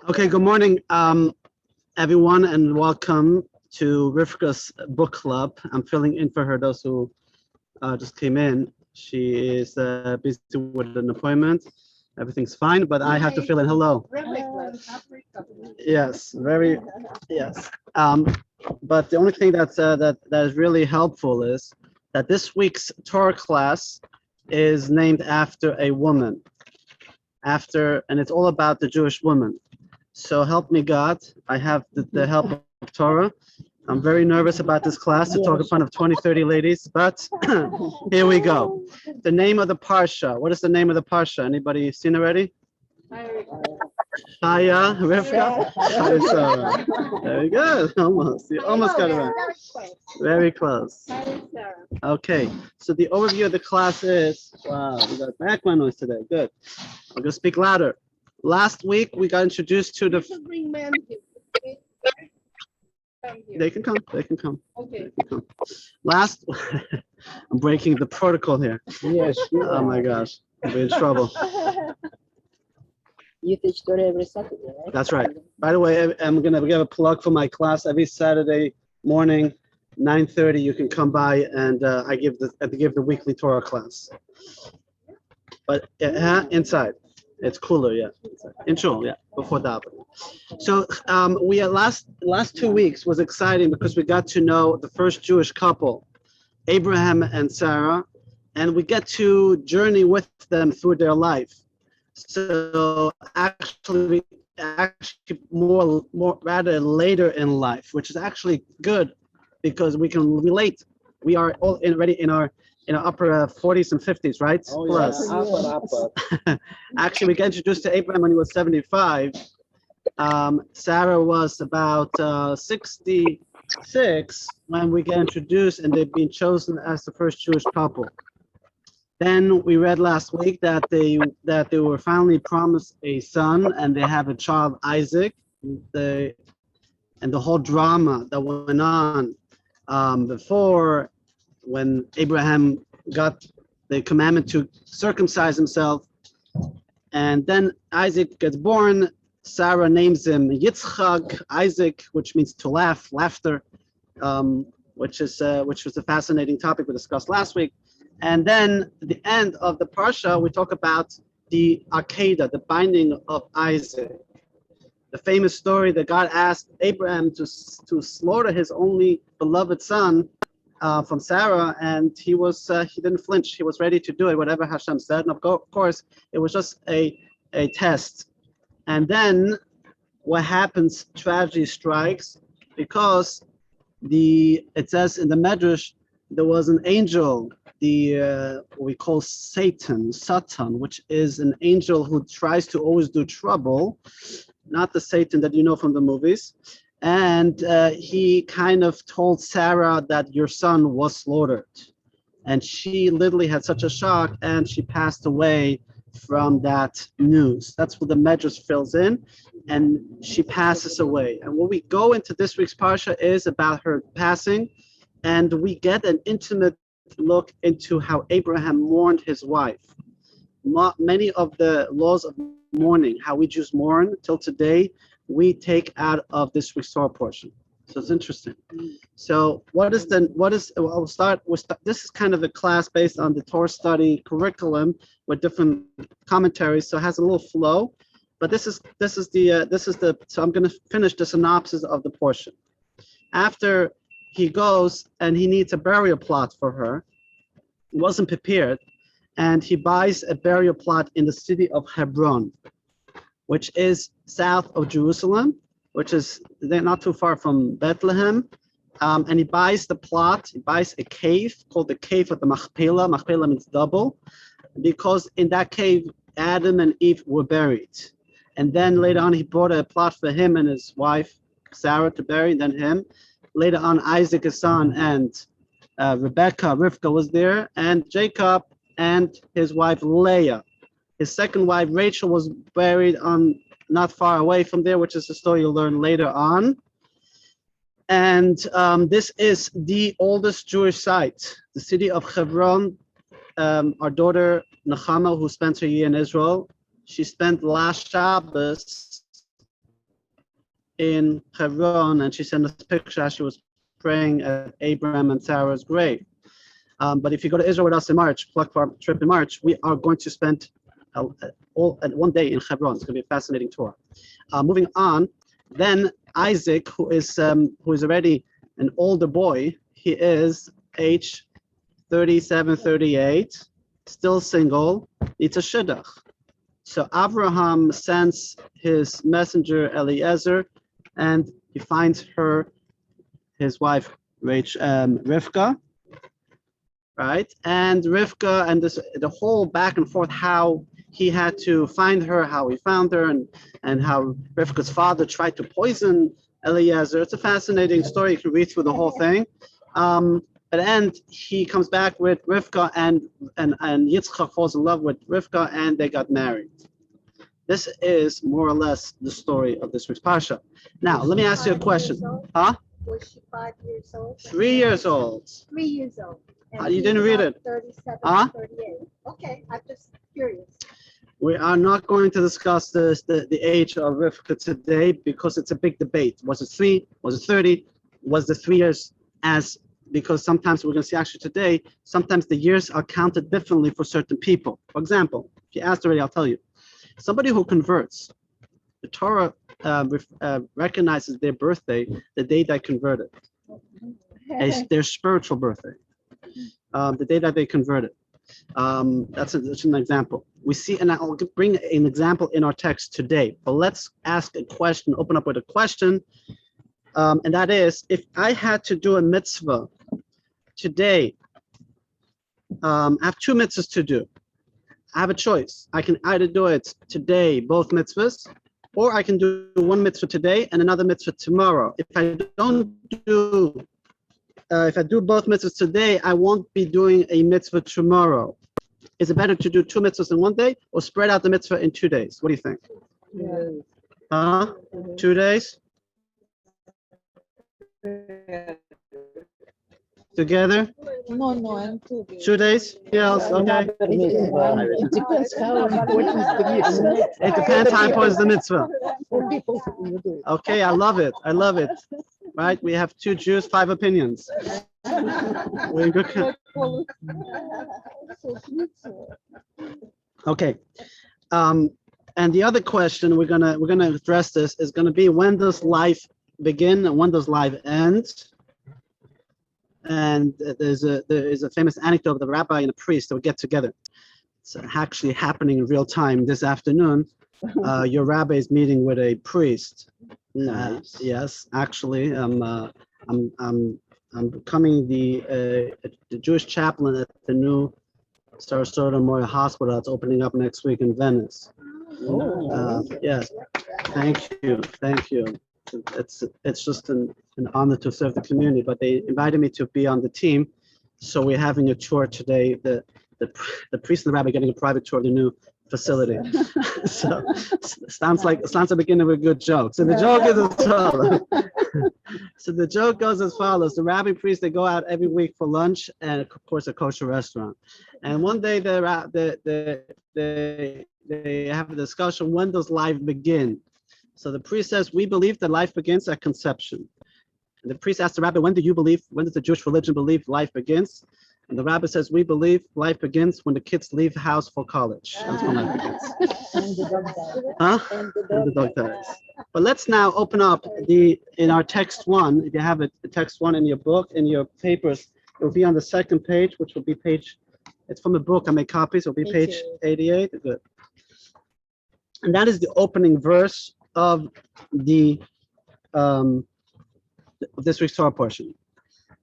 Okay, good morning, everyone, and welcome to Rivka's book club. I'm filling in for her, those who just came in. She is busy with an appointment. Everything's fine, but I have to fill in. Hello. Yes, yes. But the only thing that is really helpful is that this week's Torah class is named after a woman, and it's all about the Jewish woman. So help me God, I have the help of Torah. I'm very nervous about this class to talk in front of 20, 30 ladies, but here we go. The name of the Parsha. What is the name of the Parsha? Anybody seen already? Chaya, Rivka. Very good. Almost. You almost got it right. Very close. Okay. So the overview of the class is, wow, we got background noise today. Good. I'm going to speak louder. Last week, we got introduced to the... They can come. Okay. Last... I'm breaking the protocol here. Yes. Oh my gosh. I'll be in trouble. You teach Torah every Saturday, right? That's right. By the way, I'm going to give a plug for my class every Saturday morning, 9:30. You can come by and I give the weekly Torah class. But inside. It's cooler, yeah. In shul, yeah, before davening. So we had last 2 weeks was exciting because we got to know the first Jewish couple, Abraham and Sarah, and we get to journey with them through their life. So actually more rather later in life, which is actually good because we can relate. We are all already in our upper 40s and 50s, right? Oh, Plus. Yeah. Actually, we got introduced to Abraham when he was 75. Sarah was about 66 when we get introduced, and they've been chosen as the first Jewish couple. Then we read last week that they were finally promised a son, and they have a child, Isaac. And the whole drama that went on before, when Abraham got the commandment to circumcise himself, and then Isaac gets born. Sarah names him Yitzchak, Isaac, which means to laugh, laughter, which was a fascinating topic we discussed last week. And then at the end of the Parsha, we talk about the Akedah, the binding of Isaac. The famous story that God asked Abraham to slaughter his only beloved son from Sarah, and he didn't flinch. He was ready to do it, whatever Hashem said. And of course, it was just a test. And then what happens? Tragedy strikes, because it says in the Medrash there was an angel, what we call Satan, which is an angel who tries to always do trouble, not the Satan that you know from the movies. And he kind of told Sarah that your son was slaughtered. And she literally had such a shock, and she passed away from that news. That's what the Medrash fills in, and she passes away. And when we go into this week's Parsha is about her passing, and we get an intimate look into how Abraham mourned his wife. Many of the laws of mourning, how we Jews mourn till today, we take out of this week's Torah portion. So it's interesting. So we'll start. This is kind of a class based on the Torah study curriculum with different commentaries, so it has a little flow. But this is the. So I'm going to finish the synopsis of the portion. After he goes and he needs a burial plot for her, he wasn't prepared, and he buys a burial plot in the city of Hebron, which is south of Jerusalem, which is not too far from Bethlehem. And he buys the plot. He buys a cave called the Cave of the Machpelah. Machpelah means double, because in that cave, Adam and Eve were buried. And then later on, he bought a plot for him and his wife, Sarah, to bury, then him. Later on, Isaac, his son, and Rivka was there, and Jacob and his wife, Leah. His second wife, Rachel, was buried on not far away from there, which is the story you'll learn later on. And this is the oldest Jewish site, the city of Hebron. Our daughter Nechama, who spent her year in Israel, she spent last Shabbos in Hebron, and she sent us a picture as she was praying at Abraham and Sarah's grave. But if you go to Israel with us in March, pluck for our trip in March, we are going to spend one day in Hebron. It's going to be a fascinating tour. Moving on, then Isaac, who is already an older boy, he is age 37, 38, still single, needs a shidduch. So Abraham sends his messenger Eliezer, and he finds his wife Rivka, right? And Rivka, and the whole back and forth, how he had to find her, how he found her, and how Rivka's father tried to poison Eliezer. It's a fascinating story. You can read through the whole thing. At the end, he comes back with Rivka, and Yitzchak falls in love with Rivka, and they got married. This is more or less the story of this week's Parsha. Now, let me ask you a question. Huh? Was she 5 years old? 3 years old. 3 years old. And You didn't read it. 37, Huh? 38. Okay, I'm just curious. We are not going to discuss the age of Rivka today because it's a big debate. Was it 3? Was it 30? Was the 3 years because sometimes we're going to see actually today, sometimes the years are counted differently for certain people. For example, if you asked already, I'll tell you. Somebody who converts, the Torah recognizes their birthday the day they converted, their spiritual birthday, the day that they converted. That's an example. We see, and I'll bring an example in our text today, but let's ask a question, open up with a question, and that is, if I had to do a mitzvah today, I have 2 mitzvahs to do. I have a choice. I can either do it today, both mitzvahs, or I can do 1 mitzvah today and another mitzvah tomorrow. If I do both mitzvahs today, I won't be doing a mitzvah tomorrow. Is it better to do 2 mitzvahs in 1 day or spread out the mitzvah in 2 days? What do you think? Yeah. 2 days? Together? No, I'm 2 days. 2 days? Yes, okay. It depends how important the mitzvah. It depends how important the mitzvah. Okay, I love it. Right? We have 2 Jews, 5 opinions. We're good. Okay. And the other question we're gonna address this is gonna be, when does life begin and when does life end? And there is a famous anecdote of the rabbi and a priest that would get together. It's actually happening in real time this afternoon. Your rabbi is meeting with a priest. Nice. Yes, actually, I'm becoming the Jewish chaplain at the new Sarasota Memorial Hospital that's opening up next week in Venice. Yes, thank you. It's just an honor to serve the community, but they invited me to be on the team, so we're having a tour today. The priest and the rabbi are getting a private tour of the new facility. So sounds like the beginning of a good joke. So the joke is as follows. So the joke goes as follows: the rabbi priest, they go out every week for lunch, and of course a kosher restaurant. And one day they have a discussion: when does life begin? So the priest says, we believe that life begins at conception. And the priest asks the rabbi, when does the Jewish religion believe life begins? And the rabbi says, we believe life begins when the kids leave the house for college. That's when life begins. And the dog dies. Huh? And the dog dies. But let's now open up in our text 1, if you have it, the text 1 in your book, in your papers, it will be on the 2nd page, which will be it's from a book, I made copies, it will be page 88. Good. And that is the opening verse of this week's Torah portion.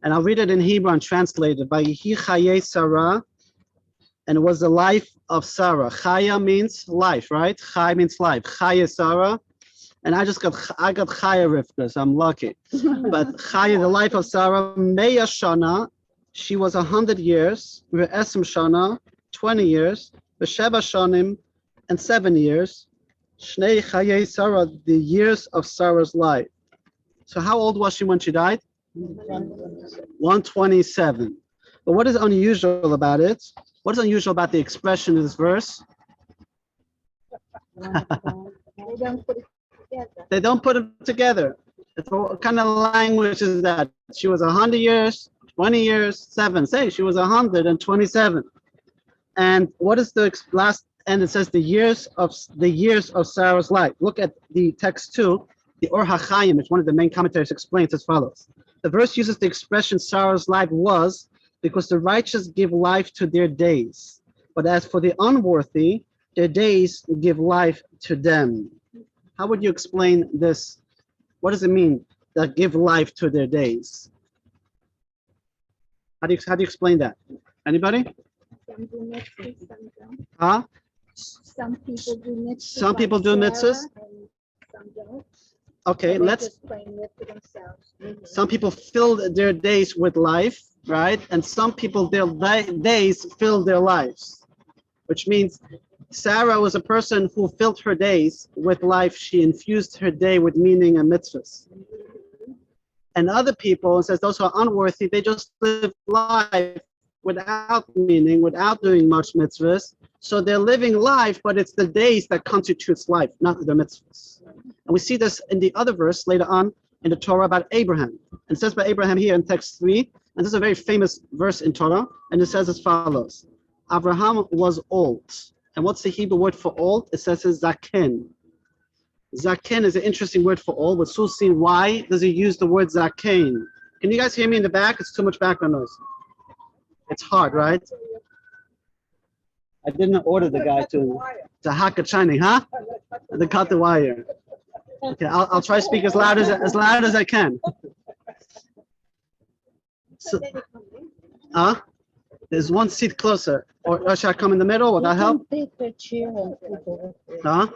And I'll read it in Hebrew and translate it. Vayihi Chaya Sarah, and it was the life of Sarah. Chaya means life, right? Chai means life. Chaya Sarah. And I got Chaya Rivka, so I'm lucky. But Chaya, the life of Sarah, Meya Shana, she was 100 years. Ve'esem Shana, 20 years. Ve'sheva Shanim, and 7 years. Shnei Chayei Sarah, the years of Sarah's life. So how old was she when she died? 127. But what is unusual about it? What is unusual about the expression in this verse? They don't put it together. They don't put them together. What kind of language is that? She was 100 years, 20 years, 7. Say she was 127. And what is the last? And it says the years of Sarah's life. Look at the text too. The Or HaChaim, which one of the main commentators explains as follows. The verse uses the expression Sarah's life was because the righteous give life to their days. But as for the unworthy, their days give life to them. How would you explain this? What does it mean that give life to their days? How do you explain that? Anybody? Some do mitzvahs, some don't. Huh? Some people do mitzvahs. Some people like do Sarah, mitzvahs? and some don't. Okay, So they let's. just plain live for themselves. Some people fill their days with life, right? And some people their days fill their lives, which means Sarah was a person who filled her days with life. She infused her day with meaning and mitzvahs. And other people, it says those who are unworthy, they just live life without meaning, without doing much mitzvahs. So they're living life, but it's the days that constitutes life, not the mitzvahs. And we see this in the other verse later on in the Torah about Abraham. And it says about Abraham here in text 3, and this is a very famous verse in Torah, and it says as follows. Abraham was old. And what's the Hebrew word for old? It says zaken. Zaken is an interesting word for old. But Susi, why does he use the word zaken? Can you guys hear me in the back? It's too much background noise. It's hard, right? I didn't order the guy to hack a Chinese, huh? To cut the wire. Okay, I'll try to speak as loud as I can. So, there's one seat closer. Or should I come in the middle? Will that help? Huh?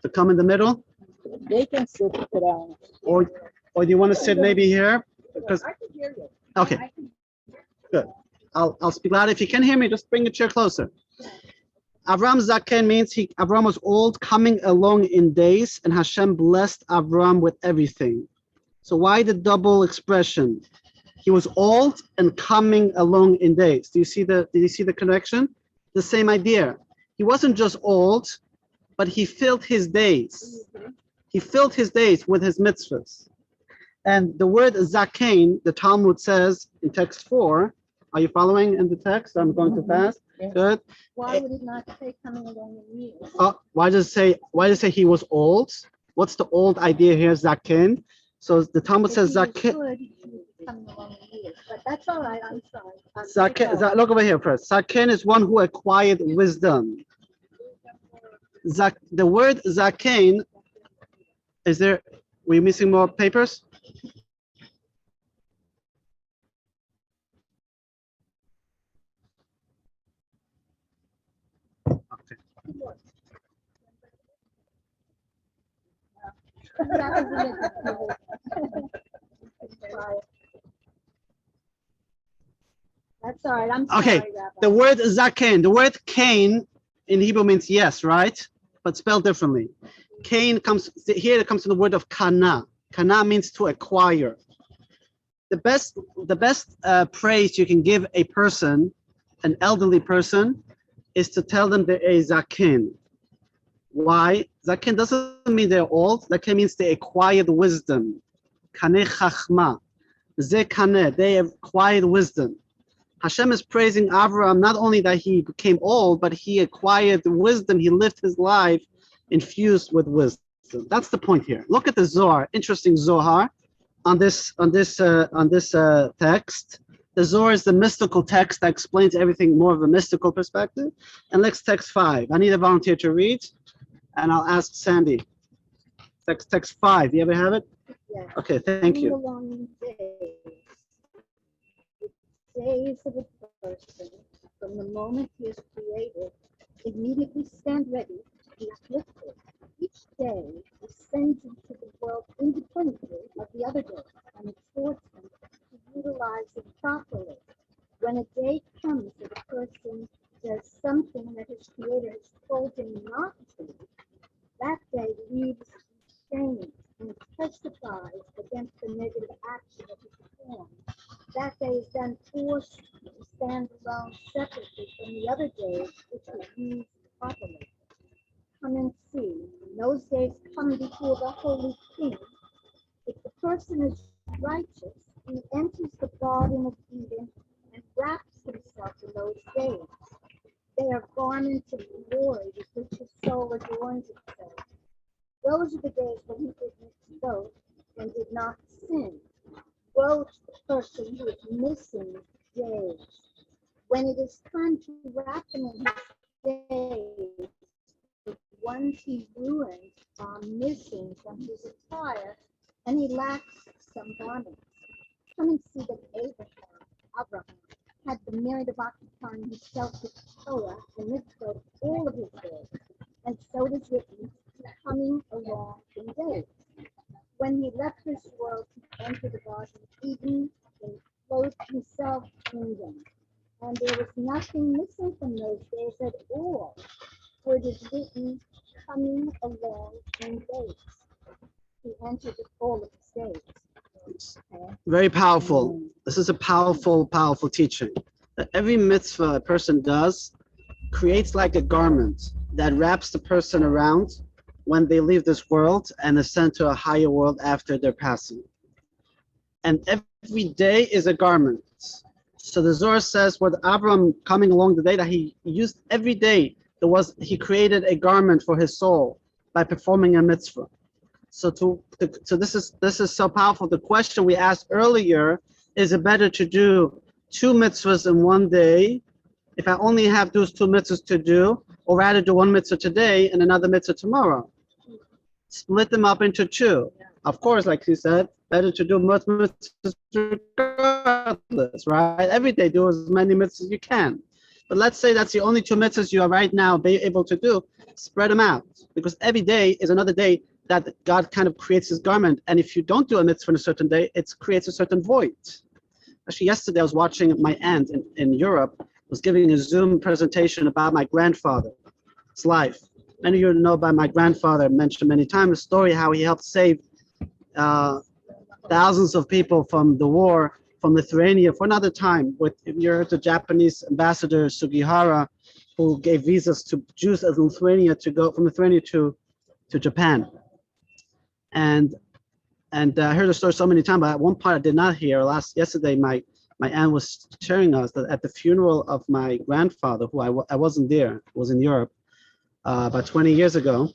To come in the middle? They can sit down. Or do you want to sit maybe here? Because I can hear you. okay, good. I'll speak loud. If you can hear me, just bring the chair closer. Avram Zaken means Avram was old, coming along in days, and Hashem blessed Avram with everything. So why the double expression? He was old and coming along in days. Did you see the connection? The same idea. He wasn't just old, but he filled his days. He filled his days with his mitzvahs. And the word zaken, the Talmud says in text 4, are you following in the text? I'm going too fast. Yeah. Good. Why would it not say coming along in years? Why does it say he was old? What's the old idea here, zaken? So the Talmud says zaken. Coming along in years. But that's all right. I'm sorry. Zaken, look over here first. Zaken is one who acquired wisdom. The word zaken, were you missing more papers? Okay. That's all right. I'm sorry. Okay, Rabbi. the word zaken, the word kain in Hebrew means yes, right? But spelled differently. Kain comes here. It comes from the word of kana. Kana means to acquire. The best praise you can give a person, an elderly person, is to tell them they're a zaken. Why? Zaken doesn't mean they're old. Zaken means they acquired wisdom. Kaneh chachma. Ze kaneh. They acquired wisdom. Hashem is praising Avraham not only that he became old, but he acquired wisdom. He lived his life infused with wisdom. That's the point here. Look at the Zohar, interesting Zohar on this text. The Zohar is the mystical text that explains everything more of a mystical perspective. And let's text 5. I need a volunteer to read, and I'll ask Sandy. Text 5. Do you ever have it? Yeah. Okay, thank you. Coming along in days of a person, from the moment he is created, immediately stand ready to be afflicted. Each day descends into the world independently of the other day and exhorts him to utilize it properly. When a day comes that a person does something that his creator has told him not to, that day leaves shame and testifies against the negative action that he performed. That day is then forced to stand alone separately from the other days which were used properly. Come and see. When those days come before the Holy King, if the person is righteous, he enters the Garden of Eden and wraps himself in those days. They are garments of glory with which his soul adorns itself. Those are the days when he did both and did not sin. Woe to the person who is missing days. When it is time to wrap him in his days, the ones he ruined are missing from his attire, and he lacks some garments. Come and see that Abraham, had the merit of occupying himself with Torah and mitzvot all of his days, and so it is written, coming along in days. When he left this world to enter the Garden of Eden and clothed himself in them. And there was nothing missing from those days at all, for it is written, coming along in days. He entered all of his days. Very powerful. This is a powerful, powerful teaching. That every mitzvah a person does creates like a garment that wraps the person around when they leave this world and ascend to a higher world after their passing. And every day is a garment. So the Zohar says with Abraham coming along the day that he used every day, he created a garment for his soul by performing a mitzvah. So this is so powerful. The question we asked earlier, is it better to do 2 mitzvahs in one day if I only have those 2 mitzvahs to do, or rather do 1 mitzvah today and another mitzvah tomorrow? Split them up into 2. Of course, like he said, better to do much mitzvahs regardless, right? Every day do as many mitzvahs as you can. But let's say that's the only 2 mitzvahs you are right now able to do. Spread them out, because every day is another day that God kind of creates his garment. And if you don't do a mitzvah on a certain day, it creates a certain void. Actually, yesterday I was watching my aunt in Europe, was giving a Zoom presentation about my grandfather's life. Many of you know about my grandfather. I mentioned many times the story how he helped save thousands of people from the war from Lithuania for another time. You're the Japanese ambassador Sugihara, who gave visas to Jews of Lithuania to go from Lithuania to Japan. And I heard the story so many times, but at one part I did not hear. Yesterday, my aunt was sharing us that at the funeral of my grandfather, who I wasn't there, was in Europe about 20 years ago.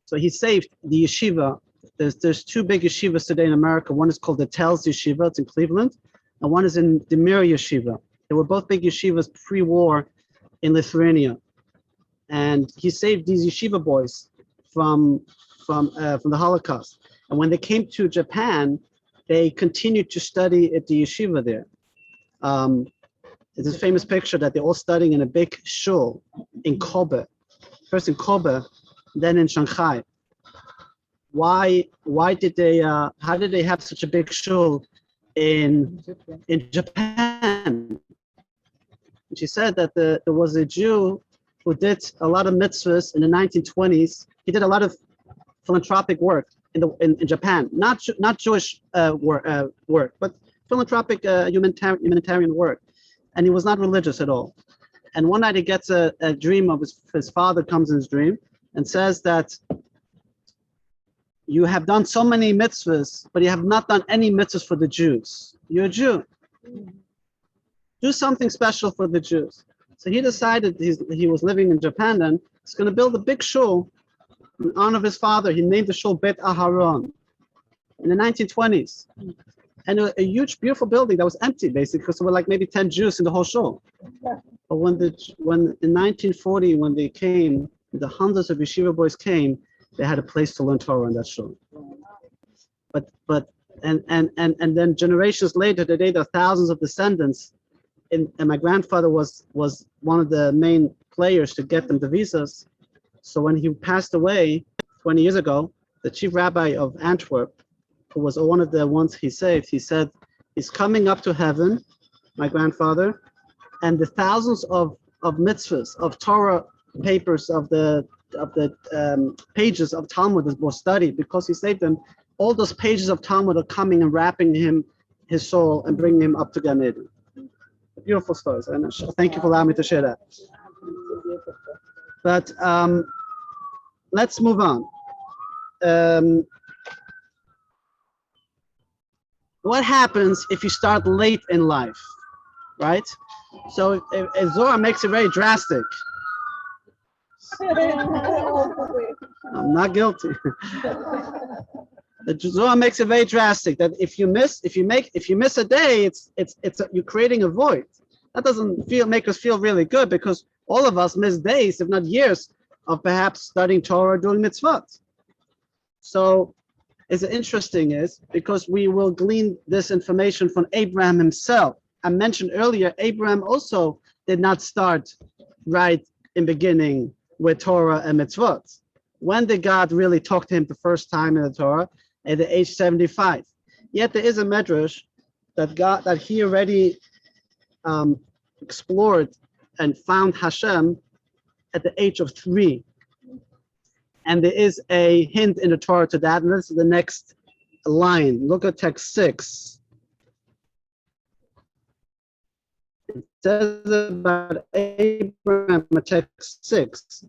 So he saved the yeshiva. There's 2 big yeshivas today in America. One is called the Telz Yeshiva, it's in Cleveland, and one is in the Mir Yeshiva. They were both big yeshivas pre-war in Lithuania, and he saved these yeshiva boys from the Holocaust. And when they came to Japan, they continued to study at the yeshiva there. There's this famous picture that they're all studying in a big shul in Kobe, first in Kobe, then in Shanghai. Why did they? How did they have such a big shul in Japan? And she said that there was a Jew who did a lot of mitzvahs in the 1920s. He did a lot of philanthropic work in Japan, not Jewish work, but philanthropic humanitarian work, and he was not religious at all. And one night he gets a dream of his father comes in his dream and says that you have done so many mitzvahs, but you have not done any mitzvahs for the Jews. You're a Jew. Do something special for the Jews. So he decided he was living in Japan and he's going to build a big shul in honor of his father. He named the shul Bet Aharon in the 1920s. And a huge, beautiful building that was empty, basically, because there were like maybe 10 Jews in the whole shul. But when in 1940, when they came, the hundreds of yeshiva boys came, they had a place to learn Torah in that shul. And then generations later, today there are thousands of descendants. And my grandfather was one of the main players to get them the visas. So when he passed away 20 years ago, the chief rabbi of Antwerp, who was one of the ones he saved, he said, he's coming up to heaven, my grandfather, and the thousands of mitzvahs, of Torah papers, of the pages of Talmud that were studied because he saved them, all those pages of Talmud are coming and wrapping his soul, and bringing him up to Gan Eden. Beautiful stories. And thank you for allowing me to share that. But let's move on. What happens if you start late in life, right? So if Zohar makes it very drastic. I'm not guilty. The Zohar makes it very drastic that if you miss a day, you're creating a void. That doesn't make us feel really good, because all of us miss days, if not years, of perhaps studying Torah or doing mitzvot. So it's interesting is because we will glean this information from Abraham himself. I mentioned earlier, Abraham also did not start right in beginning with Torah and mitzvot. When did God really talk to him the first time in the Torah? At the age 75. Yet there is a medrash that he already explored and found Hashem at the age of 3. And there is a hint in the Torah to that, and this is the next line. Look at text 6. It says about Abraham in text 6,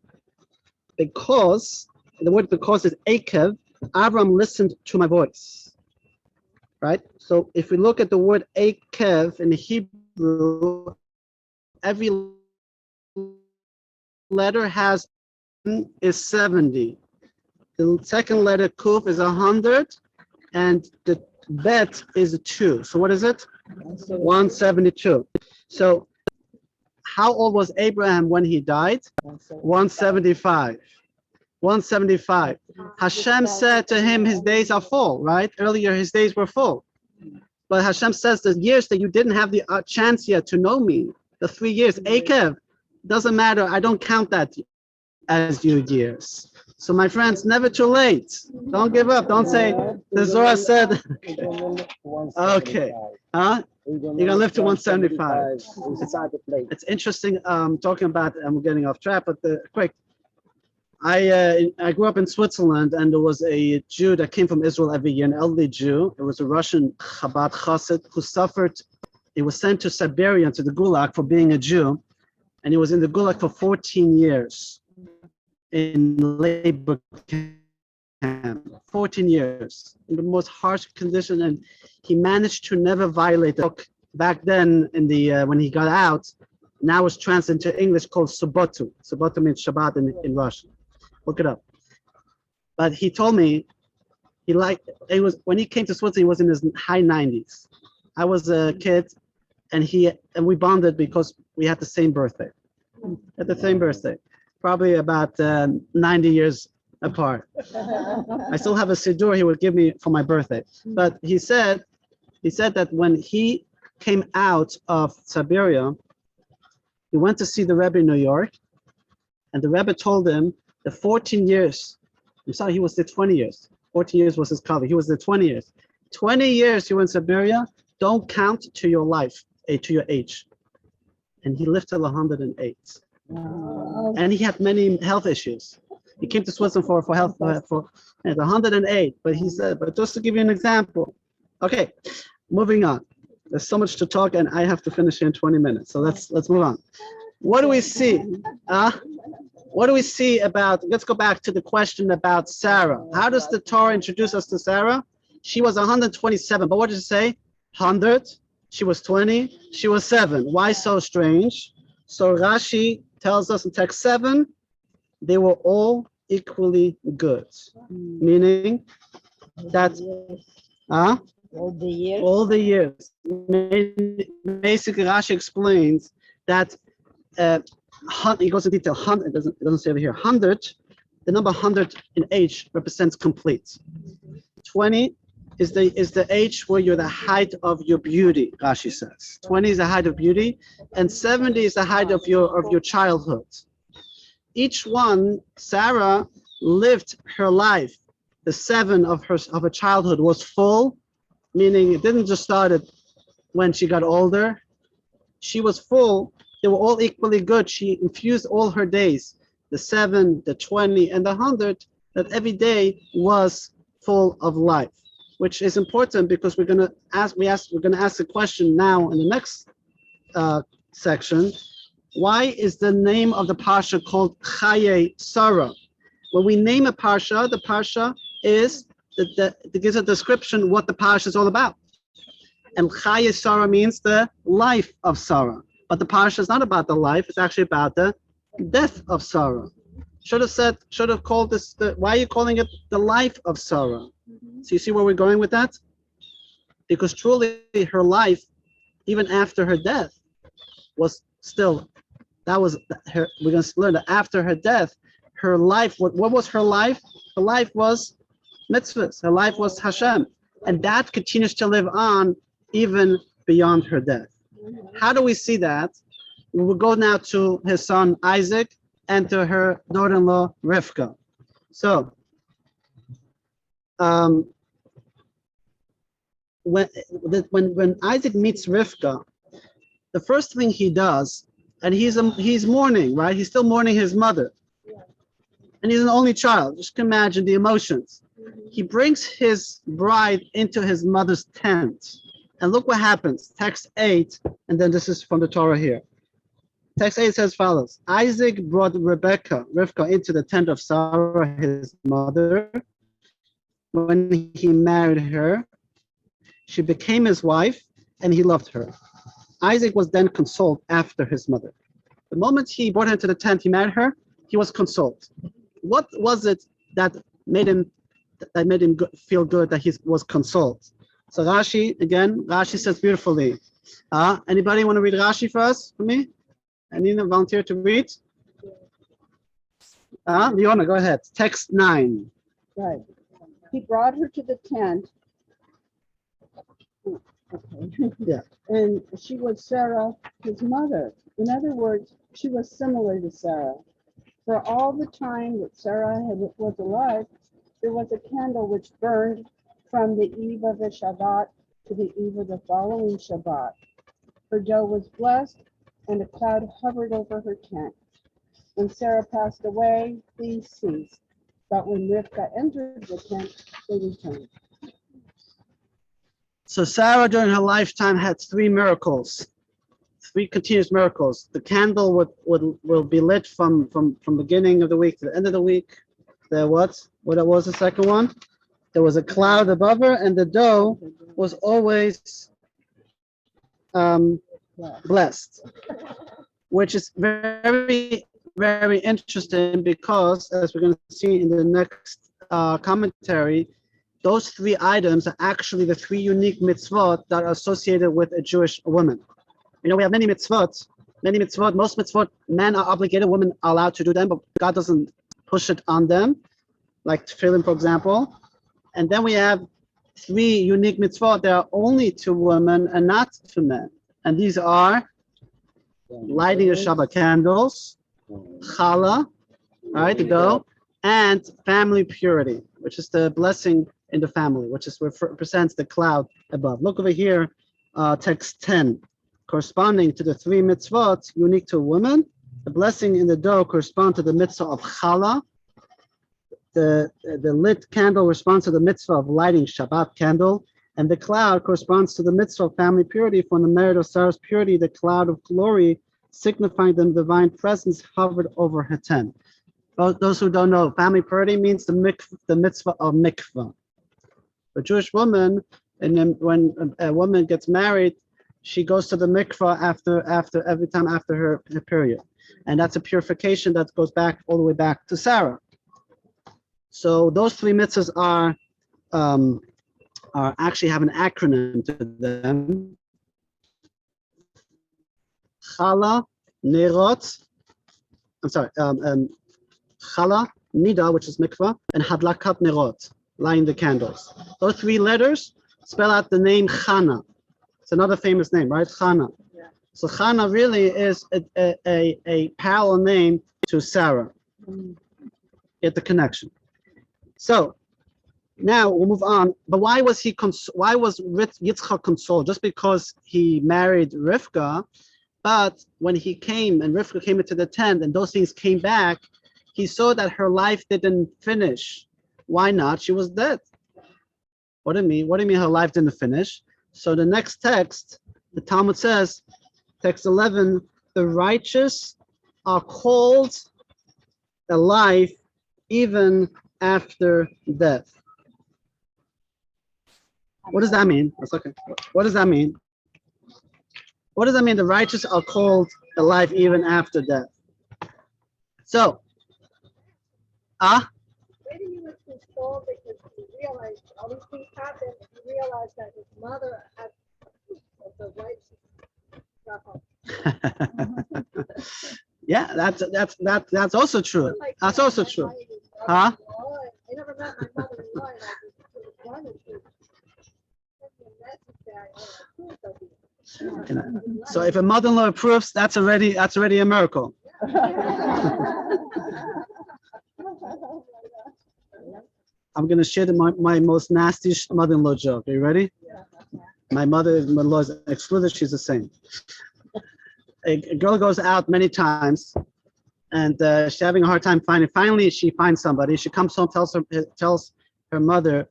because, the word because is akev, Abraham listened to my voice, right? So if we look at the word akev in the Hebrew, every letter is 70. The second letter kuf is 100, and the bet is 2. So what is it? 172. So how old was Abraham when he died? 175. 175. Hashem said to him, his days are full, right? Earlier, his days were full. But Hashem says the years that you didn't have the chance yet to know me, the 3 years, Akev, doesn't matter. I don't count that as your years. So my friends, never too late. Don't give up. Don't say, the Zohar said, okay. Huh? You're going to live to 175. It's interesting talking about, I'm getting off track, but quick. I grew up in Switzerland, and there was a Jew that came from Israel every year, an elderly Jew. It was a Russian Chabad Chassid who suffered. He was sent to Siberia, to the Gulag, for being a Jew, and he was in the Gulag for 14 years in labor camp. 14 years in the most harsh condition, and he managed to never violate the book. Back then, in the when he got out, now it's translated into English called Subotu. Subotu means Shabbat in Russian. Look it up. But he told me when he came to Switzerland, he was in his high 90s. I was a kid, and we bonded because we had the same birthday. At the same birthday, probably about 90 years apart. I still have a siddur he would give me for my birthday. But he said that when he came out of Siberia, he went to see the Rebbe in New York, and the Rebbe told him the 14 years, I'm sorry, he was there 20 years. 14 years was his cover. He was there 20 years. 20 years you were in Siberia, don't count to your life, to your age. And he lived till 108. And he had many health issues. He came to Switzerland for health, for 108. But he said, but just to give you an example. Okay, moving on. There's so much to talk, and I have to finish here in 20 minutes. So let's move on. What do we see? What do we see about, let's go back to the question about Sarah. How does the Torah introduce us to Sarah? She was 127, but what did it say? 100, she was 20, she was 7. Why so strange? So Rashi tells us in text 7, they were all equally good. Meaning that, all the years. Basically, Rashi explains that he goes into detail. 100, it doesn't say over here. 100, the number 100 in age represents complete. 20 is the age where you're the height of your beauty. Rashi says 20 is the height of beauty, and 70 is the height of your childhood. Each one, Sarah lived her life. The 7 of her childhood was full, meaning it didn't just start when she got older. She was full. They were all equally good. She infused all her days, the 7, the 20, and the 100, that every day was full of life. which is important because we're going to ask the question now in the next section. Why is the name of the Parsha called Chaya Sarah? When we name a Parsha, the Parsha is it gives a description what the Parsha is all about. And Chaya Sarah means the life of Sarah. But the Parsha is not about the life, it's actually about the death of Sarah. Should have called this, why are you calling it the life of Sarah? So you see where we're going with that? Because truly her life, even after her death, was still, that was her, we're going to learn that after her death, her life, what was her life? Her life was mitzvahs, her life was Hashem. And that continues to live on even beyond her death. How do we see that? We will go now to his son Isaac and to her daughter-in-law Rivka. So, when Isaac meets Rivka, the first thing he does, and he's mourning, right? He's still mourning his mother, and he's an only child. Just imagine the emotions. He brings his bride into his mother's tent, and look what happens. Text 8, and then this is from the Torah here. Text 8 says follows: Isaac brought Rivka into the tent of Sarah, his mother. When he married her, she became his wife, and he loved her. Isaac was then consoled after his mother. The moment he brought her into the tent, he married her, he was consoled. What was it that made him feel good that he was consoled? So Rashi says beautifully. Anybody want to read Rashi for us, for me? Anyone volunteer to read? Leona, go ahead. Text 9. Right. He brought her to the tent. Okay. Yeah. And she was Sarah, his mother. In other words, she was similar to Sarah. For all the time that Sarah was alive, there was a candle which burned from the eve of the Shabbat to the eve of the following Shabbat. Her dough was blessed, and a cloud hovered over her tent. When Sarah passed away, these ceased. But when Rivka entered the tent, they returned. So Sarah during her lifetime had 3 miracles, 3 continuous miracles. The candle will be lit from beginning of the week to the end of the week. There what was the second one? There was a cloud above her, and the dough was always blessed, which is very, very interesting because, as we're going to see in the next commentary, those 3 items are actually the 3 unique mitzvot that are associated with a Jewish woman. We have many mitzvot. Most mitzvot, men are obligated, women are allowed to do them, but God doesn't push it on them, like tefillin, for example. And then we have 3 unique mitzvot that are only to women and not to men. And these are lighting the Shabbat candles, challah, right, the dough, and family purity, which is the blessing in the family, which is represents the cloud above. Look over here, text 10, corresponding to the 3 mitzvot unique to women. The blessing in the dough corresponds to the mitzvah of challah. The lit candle responds to the mitzvah of lighting Shabbat candle, and the cloud corresponds to the mitzvah of family purity. From the merit of Sarah's purity, the cloud of glory, signifying the divine presence, hovered over her tent. Those who don't know, family purity means the mitzvah of mikvah. A Jewish woman, and then when a woman gets married, she goes to the mikvah every time after her period, and that's a purification that goes back all the way back to Sarah. So those 3 mitzvahs are actually have an acronym to them. Chala, Nerot, Chala, Nida, which is mikvah, and Hadlakat Nerot, lighting the candles. Those 3 letters spell out the name Chana. It's another famous name, right? Chana. Yeah. So Chana really is a parallel name to Sarah. Get the connection. So now we'll move on. But why was Yitzchak consoled? Just because he married Rivka, but when he came and Rivka came into the tent and those things came back, he saw that her life didn't finish. Why not? She was dead. What do you mean? What do you mean her life didn't finish? So the next text, the Talmud says, text 11, the righteous are called alive even after death. What does that mean? That's okay. What does that mean? What does that mean? The righteous are called alive even after death. So, Maybe he was controlled because he realized all these things happened, and he realized that his mother had the rights got home. yeah, that's also true. That's also true. Huh? I never met my mother-in-law, and I was wanted to send me a message that So if a mother-in-law approves, that's already a miracle. I'm gonna share my most nasty mother-in-law joke. Are you ready? My mother-in-law is excluded. She's the same. A girl goes out many times, and she's having a hard time finding. Finally, she finds somebody. She comes home, tells her mother,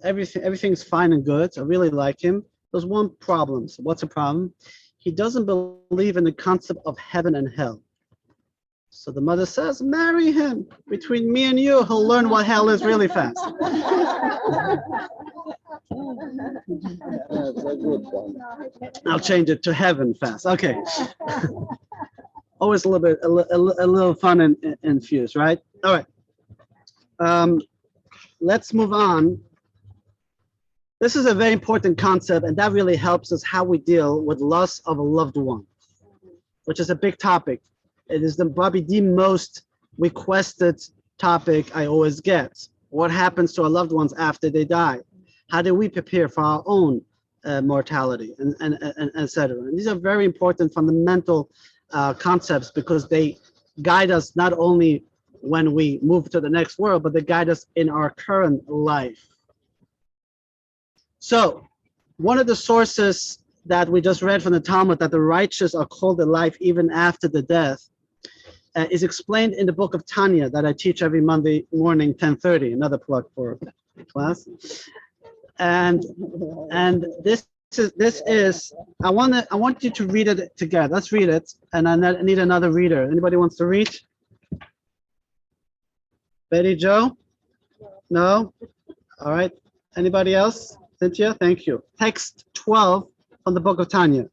everything's fine and good. I really like him. There's one problem. So what's the problem? He doesn't believe in the concept of heaven and hell. So the mother says, marry him. Between me and you, he'll learn what hell is really fast. I'll change it to heaven fast. Okay. Always a little fun and infused, right? All right. Let's move on. This is a very important concept, and that really helps us how we deal with loss of a loved one, which is a big topic. It is probably the most requested topic I always get. What happens to our loved ones after they die? How do we prepare for our own mortality, and etc. And these are very important fundamental concepts because they guide us not only when we move to the next world, but they guide us in our current life. So, one of the sources that we just read from the Talmud, that the righteous are called alive even after the death, is explained in the book of Tanya that I teach every Monday morning, 10:30. Another plug for class. And this is I want you to read it together. Let's read it, and I need another reader. Anybody wants to read? Betty Jo? No? All right. Anybody else? Cynthia, thank you. Text 12 from the book of Tanya.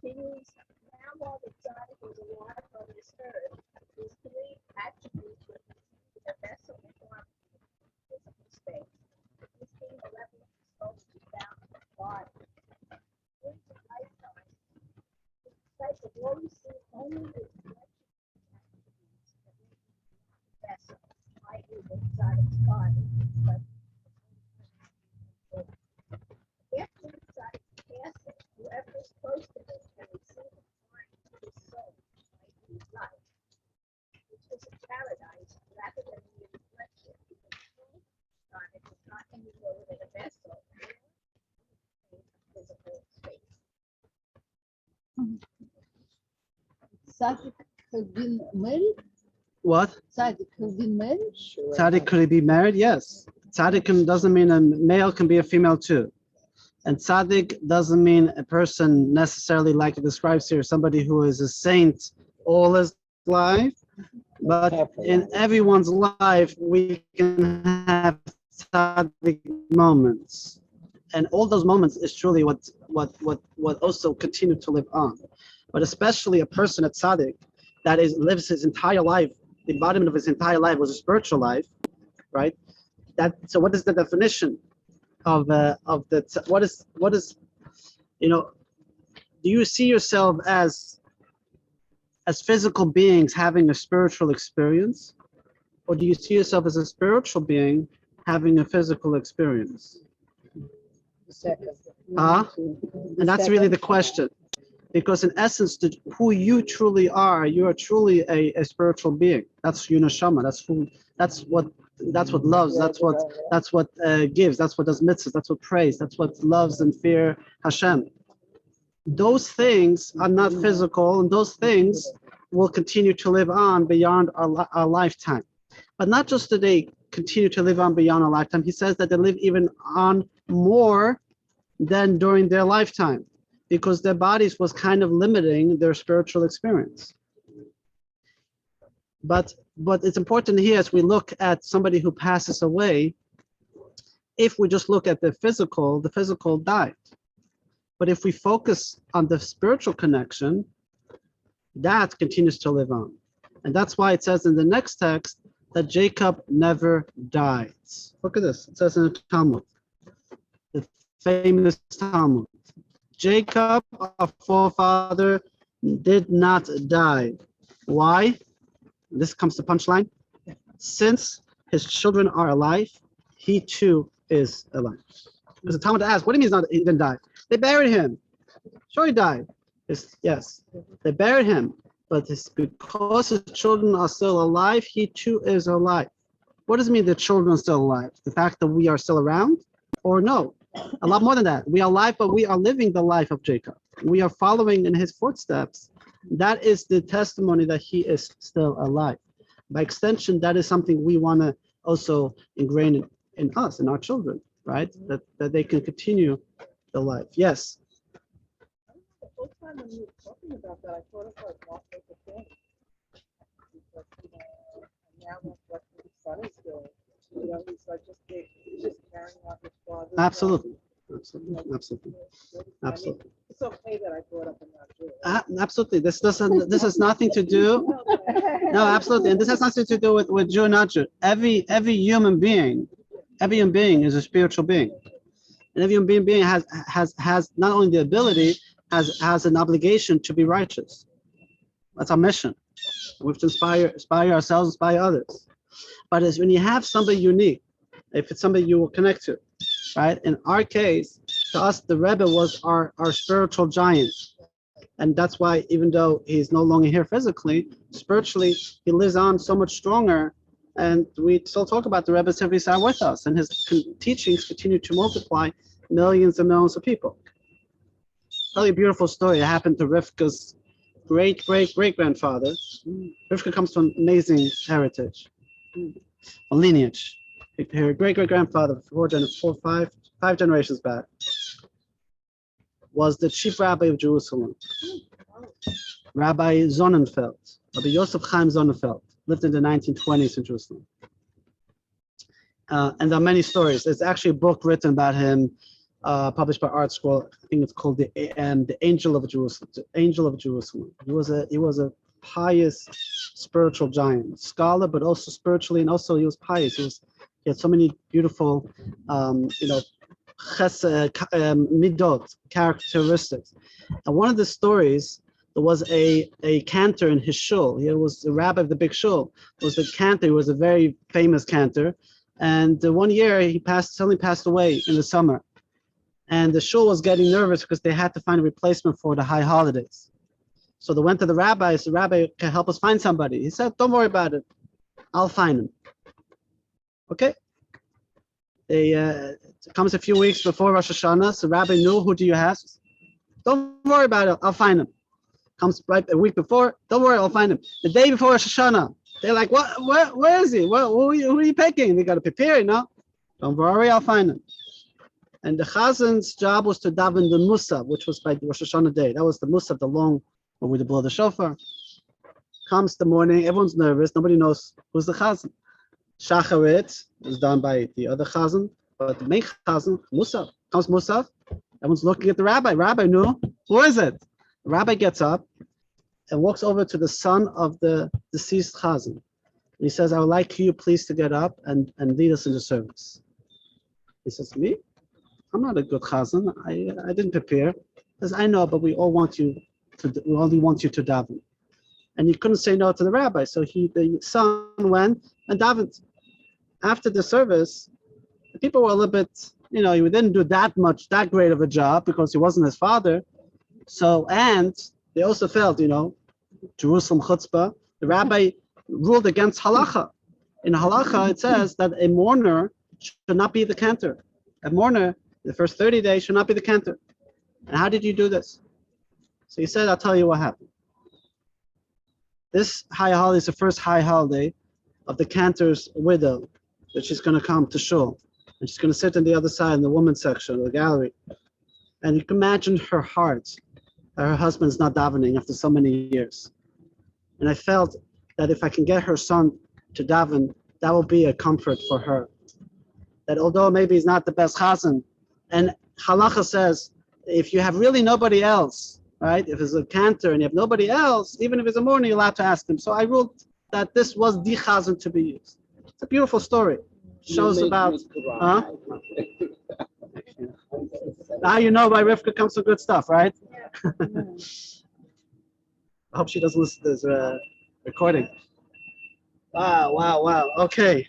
Continues now while the tzaddik is alive on this earth. These three attributes were the vessel and form physical space. This being the level of supposed to be found in the body. During the lifetime, the sight of what you see only is attributes that make the vessel, i.e. the tzaddik's body. But after the tzaddik's passing, whoever is close to him can receive a part of his soul, i.e. life, which is a paradise rather than a reflection, because the soul tzadik is not any lower than a vessel, nor a physical space. Tzaddik has been married? What? Tzaddik has been married? Tzaddik could he be married? Yes. Tzaddik doesn't mean a male can be a female too. And tzaddik doesn't mean a person necessarily like it describes here, somebody who is a saint all his life, but in everyone's life we can have tzaddik moments. And all those moments is truly what also continue to live on. But especially a person at tzaddik that lives his entire life, the embodiment of his entire life was a spiritual life, right? So what is the definition of the what is do you see yourself as physical beings having a spiritual experience, or do you see yourself as a spiritual being having a physical experience? And that's really the question, because in essence, who you truly are, you are truly a spiritual being. That's your neshama. That's what loves. That's what gives. That's what does mitzvahs. That's what prays. That's what loves and fear Hashem. Those things are not physical, and those things will continue to live on beyond our lifetime. But not just that they continue to live on beyond our lifetime. He says that they live even on more than during their lifetime, because their bodies was kind of limiting their spiritual experience. But it's important here, as we look at somebody who passes away, if we just look at the physical died. But if we focus on the spiritual connection, that continues to live on. And that's why it says in the next text that Jacob never dies. Look at this. It says in the Talmud, the famous Talmud. Jacob, our forefather, did not die. Why? This comes to punchline. Since his children are alive, he too is alive. Because the Talmud asks, what do you mean he didn't die? They buried him. Sure, he died. Yes, they buried him. But it's because his children are still alive, he too is alive. What does it mean the children are still alive? The fact that we are still around? Or no? A lot more than that. We are alive, but we are living the life of Jacob. We are following in his footsteps. That is the testimony that he is still alive. By extension, that is something we want to also ingrain in us, in our children, right? That they can continue the life. Yes. The whole time when you were talking about that, I thought of like not make a thing. Because, and now what his son is doing, he's like he's just carrying on his father's. Absolutely. I Absolutely. mean, it's okay that I brought up in that. Absolutely. This has nothing to do. No, absolutely. And this has nothing to do with Jew or not Jew. Every human being is a spiritual being. And every human being has not only the ability, has an obligation to be righteous. That's our mission. We have to inspire ourselves, inspire others. But it's when you have somebody unique, if it's somebody you will connect to, right? In our case, to us, the Rebbe was our spiritual giant. And that's why, even though he's no longer here physically, spiritually, he lives on so much stronger. And we still talk about the Rebbe's every side with us. And his teachings continue to multiply millions and millions of people. Tell you a beautiful story. It happened to Rivka's great-great-great-grandfather. Rivka comes from amazing heritage, a lineage. Her great-great-grandfather, five generations back, was the chief rabbi of Jerusalem, Rabbi Sonnenfeld, Rabbi Yosef Chaim Sonnenfeld, lived in the 1920s in Jerusalem. And there are many stories. There's actually a book written about him, published by Art Scroll. I think it's called the Angel of Jerusalem. The Angel of Jerusalem. He was a pious, spiritual giant, scholar, but also spiritually, and also he was pious. He had so many beautiful, midot, characteristics. And one of the stories, there was a cantor in his shul. He was the rabbi of the big shul. It was the cantor. He was a very famous cantor. And one year he suddenly passed away in the summer. And the shul was getting nervous because they had to find a replacement for the high holidays. So they went to the rabbi. The rabbi can help us find somebody. He said, "Don't worry about it. I'll find him." Okay. It comes a few weeks before Rosh Hashanah. So Rabbi knew, who do you have? Don't worry about it. I'll find him. Comes right a week before. Don't worry, I'll find him. The day before Rosh Hashanah, they're like, "What? Where is he? Who are you picking?" They got to prepare, Don't worry, I'll find him. And the Chazan's job was to daven the Musaf, which was by Rosh Hashanah day. That was the Musaf, the long, when we blow the shofar. Comes the morning, everyone's nervous, nobody knows who's the Chazan. Shacharit is done by the other Chazan, but the main Chazan, Musaf, comes Musaf. Everyone's looking at the rabbi. Rabbi, no, who is it? The rabbi gets up and walks over to the son of the deceased Chazan. He says, I would like you please to get up and lead us in the service. He says, me? I'm not a good Chazan. I didn't prepare. He says, I know, but we only want you to daven. And he couldn't say no to the rabbi. So the son went and davened. After the service, the people were a little bit, he didn't do that great of a job because he wasn't his father. So, and they also felt, Jerusalem chutzpah, the rabbi ruled against halacha. In halacha, it says that a mourner should not be the cantor. A mourner, the first 30 days, should not be the cantor. And how did you do this? So he said, I'll tell you what happened. This high holiday is the first high holiday of the cantor's widow, that she's going to come to shul. And she's going to sit on the other side in the women's section of the gallery. And you can imagine her heart, that her husband's not davening after so many years. And I felt that if I can get her son to daven, that will be a comfort for her. That although maybe he's not the best chazan, and halacha says, if you have really nobody else, right? If it's a cantor and you have nobody else, even if it's a mourner, you're allowed to ask him. So I ruled that this was the chazan to be used. It's a beautiful story. It shows about, Now you know why Rivka comes to good stuff, right? I hope she doesn't listen to this recording. Wow. Okay.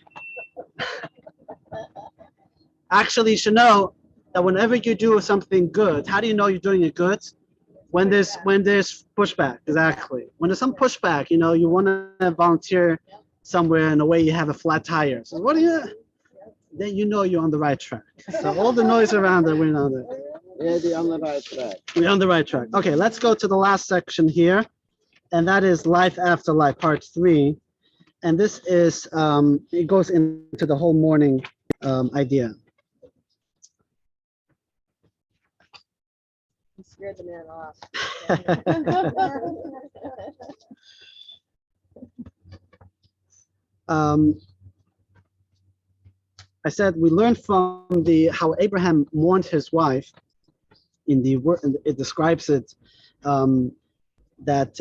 Actually, you should know that whenever you do something good, how do you know you're doing it good? When there's pushback, exactly. When there's some pushback, you want to volunteer somewhere in a way you have a flat tire. So what do you? Then you know you're on the right track. So all the noise around it, we're on the. Yeah, on the right track. We're on the right track. Okay, let's go to the last section here, and that is life after life, part 3. And this is it goes into the whole morning idea. You scared the man off. I said we learned from how Abraham mourned his wife. In the word, it describes it that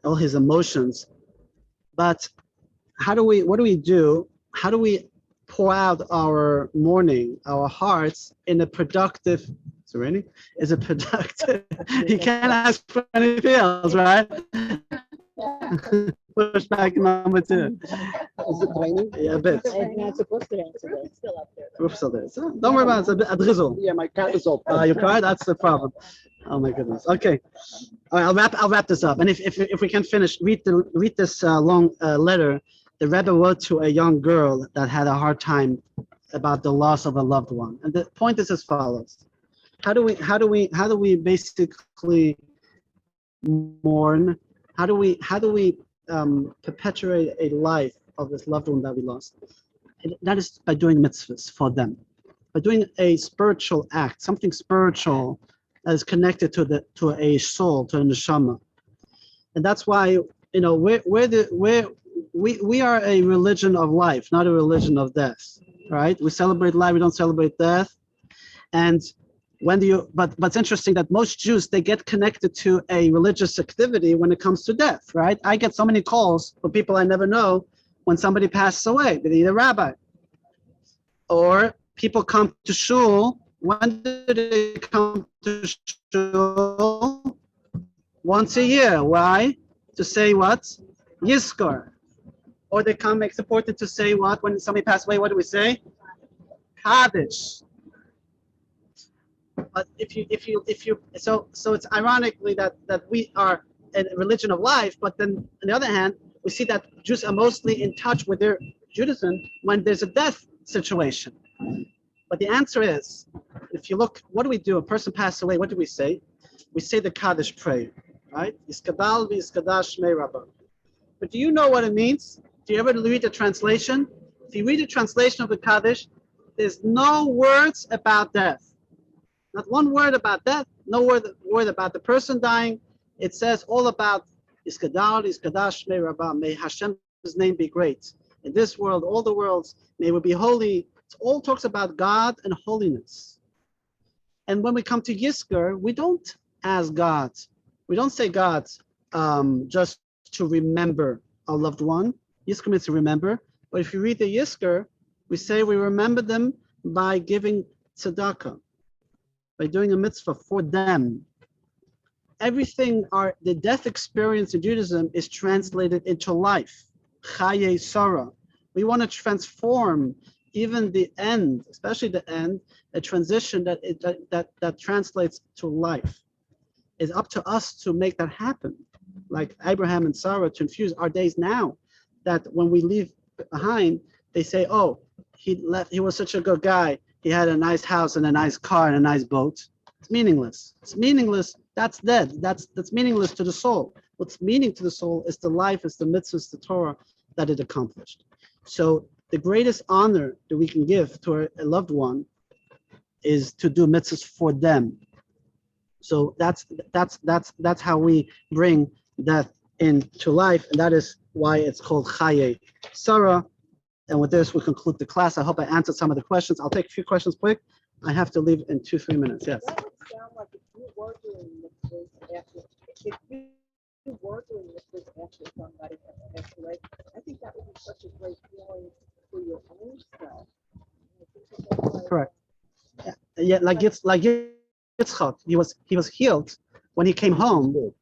all his emotions. But what do we do? How do we pour out our mourning, our hearts in a productive? Is it raining? Is it productive? You can't ask for anything else, right? Pushback number 2. Is it raining? Yeah, a bit. I'm not supposed to answer that. It's still up there. Roof's still there. So don't worry about it. It's a drizzle. Yeah, my car is open. Your car? That's the problem. Oh my goodness. Okay. All right, I'll wrap this up. And if we can finish, read this long letter the Rebbe wrote to a young girl that had a hard time about the loss of a loved one. And the point is as follows: How do we basically mourn? How do we perpetuate a life of this loved one that we lost? And that is by doing mitzvahs for them, by doing a spiritual act, something spiritual that is connected to a soul, to a neshama. And that's why we are a religion of life, not a religion of death, right? We celebrate life, we don't celebrate death. And but it's interesting that most Jews, they get connected to a religious activity when it comes to death, right? I get so many calls from people I never know when somebody passes away. They need a rabbi. Or people come to shul. When do they come to shul? Once a year. Why? To say what? Yizkor. Or they come, it's important to say what? When somebody passes away, what do we say? Kaddish. But so it's ironically that we are a religion of life, but then on the other hand, we see that Jews are mostly in touch with their Judaism when there's a death situation. But the answer is, if you look, what do we do? A person passed away, what do we say? We say the Kaddish prayer, right? Iskadal v'iskadash shmei Rabbah. But do you know what it means? Do you ever read the translation? If you read the translation of the Kaddish, There's no words about death. Not one word about death, no word about the person dying. It says all about Iskadal, Iskadash, may Rabbah, may Hashem's name be great. In this world, all the worlds, may we be holy. It all talks about God and holiness. And when we come to Yizkor, we don't ask God. We don't say God just to remember a loved one. Yizkor means to remember. But if you read the Yizkor, we say we remember them by giving tzedakah, by doing a mitzvah for them. Everything, the death experience in Judaism is translated into life. Chaya Sarah. We want to transform even the end, especially the end, a transition that translates to life. It's up to us to make that happen. Like Abraham and Sarah, to infuse our days now, that when we leave behind, they say, oh, he was such a good guy. He had a nice house and a nice car and a nice boat. It's meaningless. It's meaningless. That's dead. That's meaningless to the soul. What's meaning to the soul is the life, is the mitzvahs, the Torah that it accomplished. So the greatest honor that we can give to a loved one is to do mitzvahs for them. So that's how we bring death into life, and that is why it's called Chaya Sarah. And with this, we conclude the class. I hope I answered some of the questions. I'll take a few questions quick. I have to leave in 2-3 minutes. Yes. That would sound like if you were doing mitzvahs after, if you were doing mitzvahs after somebody had passed away, I think that would be such a great feeling for your own self. I think that's why- Correct. Yeah, like Yitzchak, he was healed when he came home.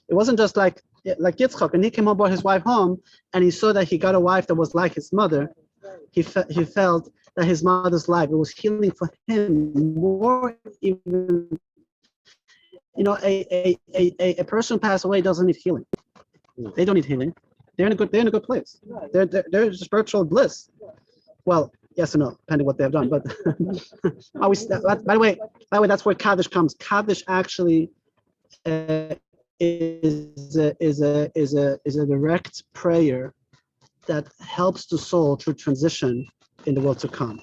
It wasn't just like Yitzchak, and he came home, brought his wife home, and he saw that he got a wife that was like his mother. He felt that his mother's life, it was healing for him more even. You know, a person who passed away doesn't need healing. They don't need healing. They're in a good place. They're spiritual bliss. Well, yes and no, depending what they have done. But by the way, that's where Kaddish comes. Kaddish actually is a direct prayer that helps the soul to transition in the world to come.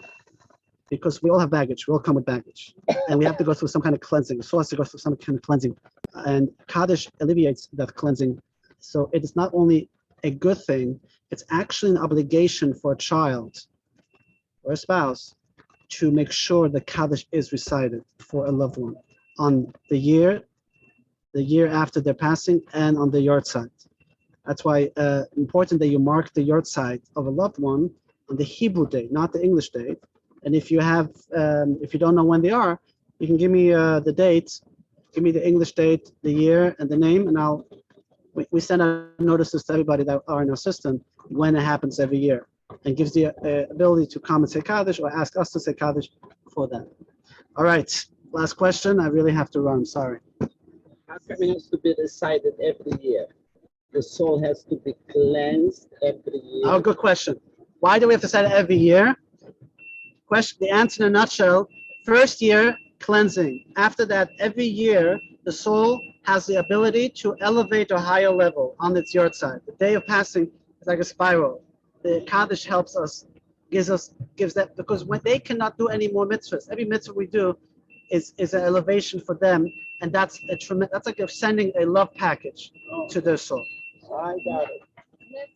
Because we all have baggage, we all come with baggage, and we have to go through some kind of cleansing. The soul has to go through some kind of cleansing, and Kaddish alleviates that cleansing. So it is not only a good thing, it's actually an obligation for a child or a spouse to make sure that Kaddish is recited for a loved one on the year after their passing, and on the yahrzeit. That's why important that you mark the yahrzeit of a loved one on the Hebrew date, not the English date. And if you don't know when they are, you can give me the date, give me the English date, the year, and the name, and we send out notices to everybody that are in our system when it happens every year, and gives the ability to come and say Kaddish or ask us to say Kaddish for them. All right, last question. I really have to run. Sorry. How come it has to be decided every year? The soul has to be cleansed every year. Oh, good question. Why do we have to say it every year? The answer in a nutshell: first year, cleansing. After that, every year, the soul has the ability to elevate to a higher level on its yahrzeit. The day of passing is like a spiral. The Kaddish helps us, gives that, because when they cannot do any more mitzvahs, every mitzvah we do is an elevation for them, and that's like sending a love package to their soul. I got it.